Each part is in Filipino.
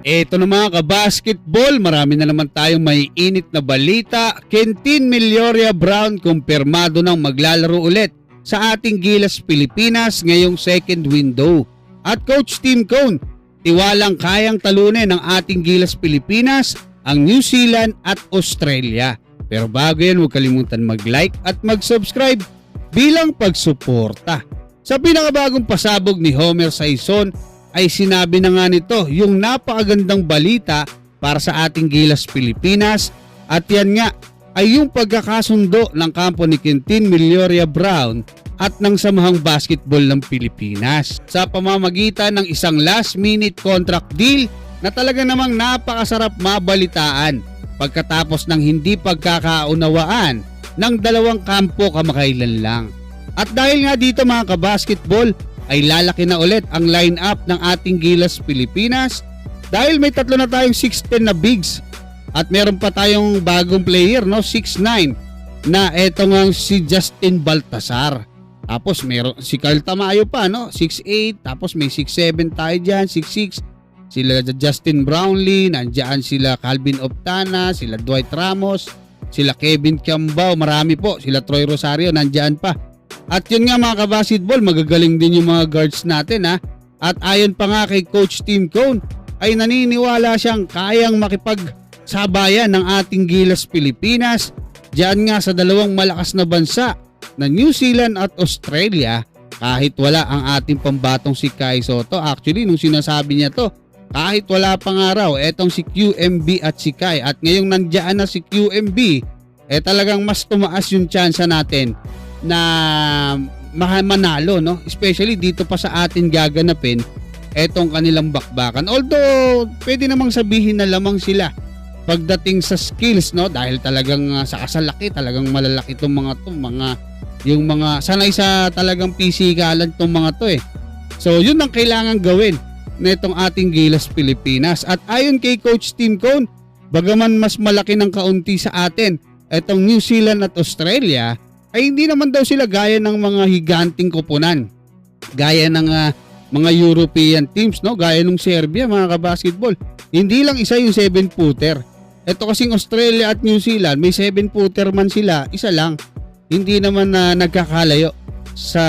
Eto na mga kabasketball, marami na naman tayong may init na balita. Quintin Melioria Brown kumpirmado nang maglalaro ulit sa ating Gilas Pilipinas ngayong second window. At Coach Tim Cone, tiwalang kayang talunin ng ating Gilas Pilipinas ang New Zealand at Australia. Pero bago yan, huwag kalimutan mag-like at mag-subscribe bilang pagsuporta. Sa pinakabagong pasabog ni Homer Saison ay sinabi na nga nito yung napakagandang balita para sa ating Gilas Pilipinas, at yan nga ay yung pagkakasundo ng kampo ni Quintin Melioria Brown at ng Samahang Basketball ng Pilipinas sa pamamagitan ng isang last minute contract deal na talaga namang napakasarap mabalitaan pagkatapos ng hindi pagkakaunawaan ng dalawang kampo kamakailan lang. At dahil nga dito mga kabasketball ay lalaki na ulit ang line-up ng ating Gilas Pilipinas dahil may tatlo na tayong 6'10 na bigs at meron pa tayong bagong player, no, 6'9 na etong si Justin Baltasar. Tapos meron si Carl Tamayo pa, no, 6'8, tapos may 6'7 tayo dyan, 6'6 sila Justin Brownlee, nandiyan sila Calvin Optana, sila Dwight Ramos, sila Kevin Kiambao, marami po, sila Troy Rosario nandiyan pa. At yun nga mga kabasketball, magagaling din yung mga guards natin ha. At ayon pa nga kay Coach Tim Cone ay naniniwala siyang kayang makipagsabayan ng ating Gilas Pilipinas diyan nga sa dalawang malakas na bansa na New Zealand at Australia kahit wala ang ating pambatong si Kai Sotto. Actually nung sinasabi niya to, kahit wala pang araw, etong si QMB at si Kai, at ngayong nandiyan na si QMB, talagang mas tumaas yung tsansa natin na manalo, no? Especially dito pa sa atin gaganapin etong kanilang bakbakan. Although pwede namang sabihin na lamang sila pagdating sa skills, no? Dahil talagang sa kasalaki talagang malalaki itong yung mga sanay sa talagang pisikalan itong mga to eh. So yun ang kailangan gawin nitong ating Gilas Pilipinas. At ayon kay Coach Tim Cone, bagaman mas malaki ng kaunti sa atin etong New Zealand at Australia, ay hindi naman daw sila gaya ng mga higanting koponan, gaya ng mga European teams, no? Gaya ng Serbia mga kabasketball. Hindi lang isa yung 7-footer. Ito kasing Australia at New Zealand, may 7-footer man sila, isa lang. Hindi naman nagkakalayo sa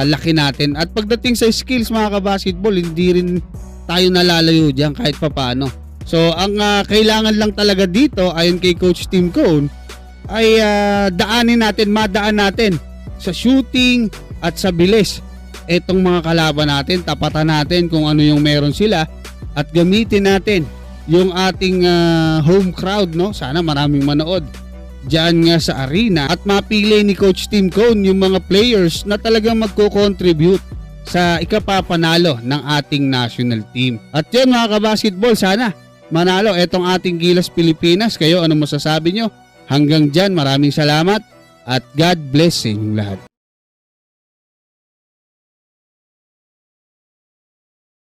laki natin. At pagdating sa skills mga kabasketball, hindi rin tayo nalalayo diyan kahit papaano. So ang kailangan lang talaga dito ayon kay Coach Tim Cone ay madaan natin sa shooting at sa bilis etong mga kalaban natin, tapatan natin kung ano yung meron sila at gamitin natin yung ating home crowd, no? Sana maraming manood diyan nga sa arena at mapili ni Coach Tim Cone yung mga players na talagang magko-contribute sa ikapapanalo ng ating national team. At yun mga kabasketball, sana manalo etong ating Gilas Pilipinas. Kayo, ano masasabi nyo? Hanggang dyan, maraming salamat at God bless sa inyong lahat.